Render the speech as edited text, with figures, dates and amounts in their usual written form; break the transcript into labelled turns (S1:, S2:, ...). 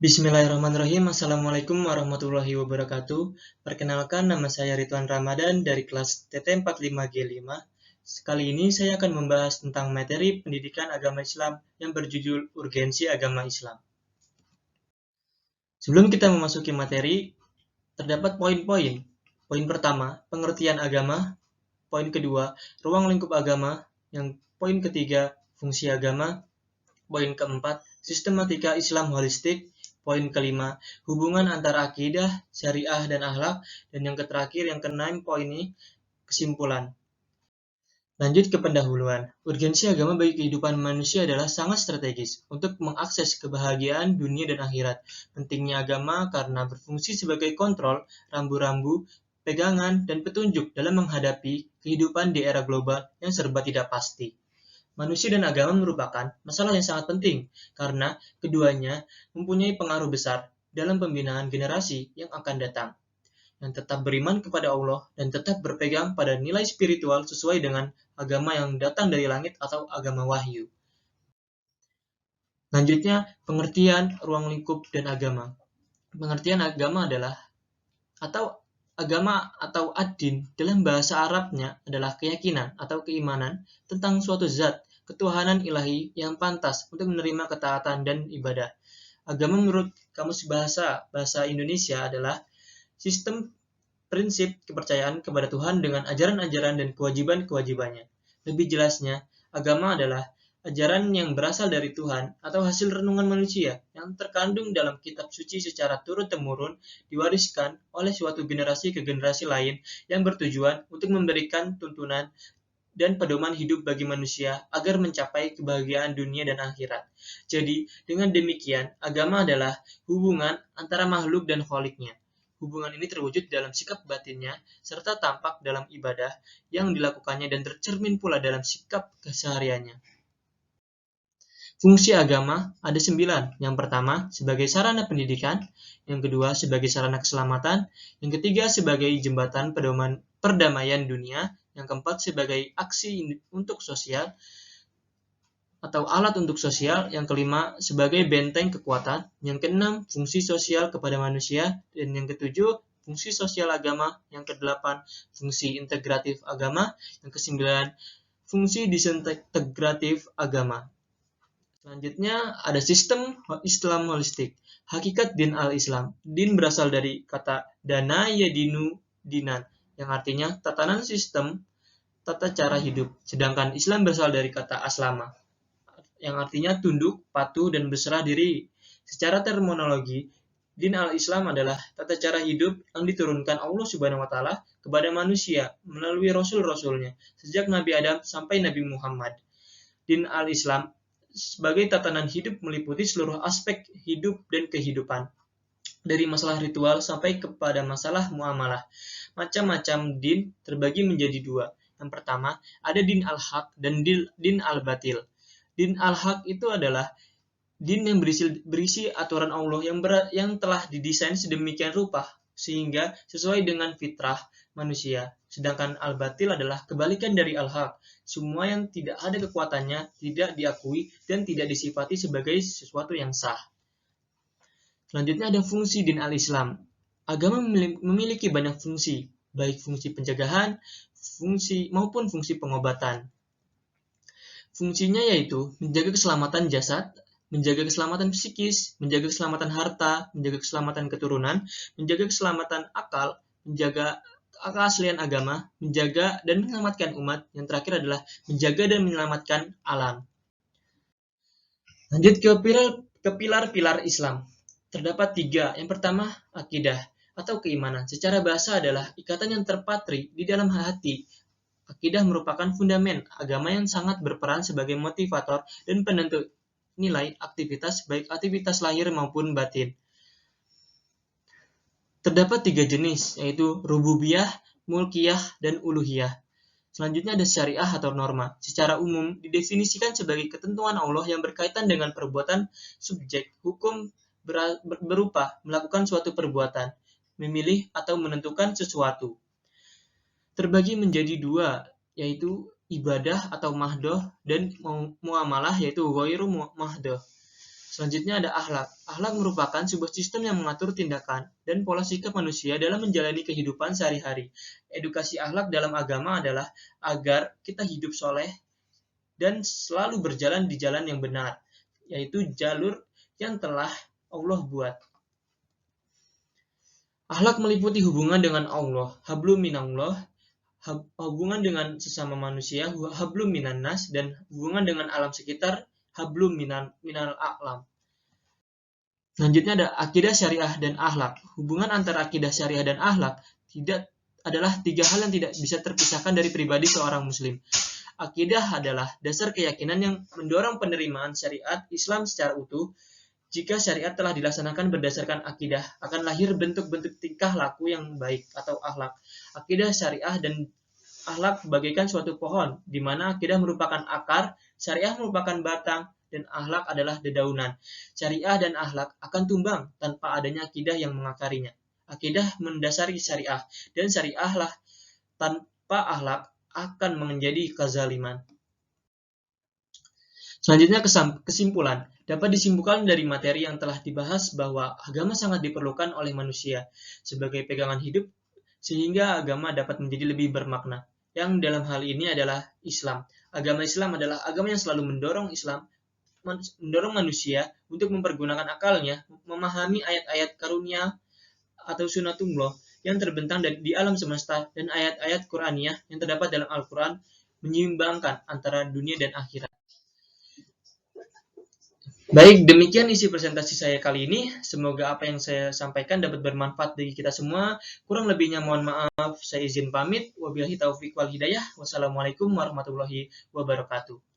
S1: Bismillahirrahmanirrahim. Assalamualaikum warahmatullahi wabarakatuh. Perkenalkan, nama saya Ridwan Ramadan dari kelas TT45G5. Kali ini saya akan membahas tentang materi pendidikan agama Islam yang berjudul Urgensi Agama Islam. Sebelum kita memasuki materi, terdapat poin-poin. Poin pertama, pengertian agama. Poin kedua, ruang lingkup agama. Yang poin ketiga, fungsi agama. Poin keempat, sistematika Islam holistik. Poin kelima, hubungan antara akidah, syariah, dan akhlak. Dan yang terakhir, yang keenam, poin ini, kesimpulan. Lanjut ke pendahuluan. Urgensi agama bagi kehidupan manusia adalah sangat strategis untuk mengakses kebahagiaan dunia dan akhirat. Pentingnya agama karena berfungsi sebagai kontrol, rambu-rambu, pegangan, dan petunjuk dalam menghadapi kehidupan di era global yang serba tidak pasti. Manusia dan agama merupakan masalah yang sangat penting karena keduanya mempunyai pengaruh besar dalam pembinaan generasi yang akan datang, yang tetap beriman kepada Allah dan tetap berpegang pada nilai spiritual sesuai dengan agama yang datang dari langit atau agama wahyu. Lanjutnya, pengertian ruang lingkup dan agama. Pengertian agama adalah agama atau ad-din dalam bahasa Arabnya adalah keyakinan atau keimanan tentang suatu zat, ketuhanan ilahi yang pantas untuk menerima ketaatan dan ibadah. Agama menurut Kamus Bahasa Indonesia adalah sistem prinsip kepercayaan kepada Tuhan dengan ajaran-ajaran dan kewajiban-kewajibannya. Lebih jelasnya, agama adalah ajaran yang berasal dari Tuhan atau hasil renungan manusia yang terkandung dalam kitab suci secara turun-temurun diwariskan oleh suatu generasi ke generasi lain yang bertujuan untuk memberikan tuntunan dan pedoman hidup bagi manusia agar mencapai kebahagiaan dunia dan akhirat. Jadi, dengan demikian, agama adalah hubungan antara makhluk dan kholiknya. Hubungan ini terwujud dalam sikap batinnya, serta tampak dalam ibadah yang dilakukannya dan tercermin pula dalam sikap kesehariannya. Fungsi agama ada 9. Yang pertama, sebagai sarana pendidikan. Yang kedua, sebagai sarana keselamatan. Yang ketiga, sebagai jembatan perdamaian dunia. Yang keempat, sebagai aksi untuk sosial atau alat untuk sosial. Yang kelima, sebagai benteng kekuatan. Yang keenam, fungsi sosial kepada manusia. Dan yang ketujuh, fungsi sosial agama. Yang kedelapan, fungsi integratif agama. Yang kesembilan, fungsi disintegratif agama. Selanjutnya ada sistem Islam holistik. Hakikat din al-Islam. Din berasal dari kata dana yadinu dinan, yang artinya tatanan sistem, tata cara hidup. Sedangkan Islam berasal dari kata aslama, yang artinya tunduk, patuh, dan berserah diri. Secara terminologi, din al-Islam adalah tata cara hidup yang diturunkan Allah Subhanahu wa Ta'ala kepada manusia melalui rasul-rasulnya, sejak Nabi Adam sampai Nabi Muhammad. Din al-Islam sebagai tatanan hidup meliputi seluruh aspek hidup dan kehidupan, dari masalah ritual sampai kepada masalah muamalah. Macam-macam din terbagi menjadi dua. Yang pertama, ada din al-haq dan din al-batil. Din al-haq itu adalah din yang berisi aturan Allah yang telah didesain sedemikian rupa sehingga sesuai dengan fitrah manusia. Sedangkan al-batil adalah kebalikan dari al-haq. Semua yang tidak ada kekuatannya, tidak diakui, dan tidak disifati sebagai sesuatu yang sah. Selanjutnya ada fungsi din al-Islam. Agama memiliki banyak fungsi, baik fungsi pencegahan, maupun fungsi pengobatan. Fungsinya yaitu menjaga keselamatan jasad, menjaga keselamatan psikis, menjaga keselamatan harta, menjaga keselamatan keturunan, menjaga keselamatan akal, menjaga keaslian agama, menjaga dan menyelamatkan umat. Yang terakhir adalah menjaga dan menyelamatkan alam. Lanjut ke pilar-pilar Islam. Terdapat 3. Yang pertama, akidah atau keimanan. Secara bahasa adalah ikatan yang terpatri di dalam hati. Akidah merupakan fundamen agama yang sangat berperan sebagai motivator dan penentu nilai aktivitas, baik aktivitas lahir maupun batin. Terdapat 3 jenis, yaitu rububiyah, mulkiyah, dan uluhiyah. Selanjutnya ada syariah atau norma. Secara umum didefinisikan sebagai ketentuan Allah yang berkaitan dengan perbuatan subjek hukum berupa melakukan suatu perbuatan, memilih atau menentukan sesuatu. Terbagi menjadi 2, yaitu ibadah atau mahdoh dan muamalah, yaitu ghairu mahdoh. Selanjutnya ada akhlak. Akhlak merupakan sebuah sistem yang mengatur tindakan dan pola sikap manusia dalam menjalani kehidupan sehari-hari. Edukasi akhlak dalam agama adalah agar kita hidup soleh dan selalu berjalan di jalan yang benar, yaitu jalur yang telah Allah buat. Akhlak meliputi hubungan dengan Allah, hablum minallah, hubungan dengan sesama manusia, hablum minannas, dan hubungan dengan alam sekitar, hablum minal a'lam. Selanjutnya ada akidah syariah dan akhlak. Hubungan antara akidah syariah dan akhlak adalah tiga hal yang tidak bisa terpisahkan dari pribadi seorang muslim. Akidah adalah dasar keyakinan yang mendorong penerimaan syariat Islam secara utuh. Jika syariat telah dilaksanakan berdasarkan akidah, akan lahir bentuk-bentuk tingkah laku yang baik atau akhlak. Akidah syariah dan akhlak bagaikan suatu pohon, di mana akidah merupakan akar, syariah merupakan batang, dan akhlak adalah dedaunan. Syariah dan akhlak akan tumbang tanpa adanya akidah yang mengakarinya. Akidah mendasari syariah, dan syariahlah tanpa akhlak akan menjadi kezaliman. Selanjutnya kesimpulan. Dapat disimpulkan dari materi yang telah dibahas bahwa agama sangat diperlukan oleh manusia sebagai pegangan hidup sehingga agama dapat menjadi lebih bermakna. Yang dalam hal ini adalah Islam. Agama Islam adalah agama yang selalu mendorong manusia untuk mempergunakan akalnya, memahami ayat-ayat karunia atau sunatullah yang terbentang di alam semesta dan ayat-ayat Qur'aniyah yang terdapat dalam Al-Quran menyeimbangkan antara dunia dan akhirat. Baik, demikian isi presentasi saya kali ini. Semoga apa yang saya sampaikan dapat bermanfaat bagi kita semua. Kurang lebihnya mohon maaf, saya izin pamit. Wabillahi taufiq wal hidayah. Wassalamualaikum warahmatullahi wabarakatuh.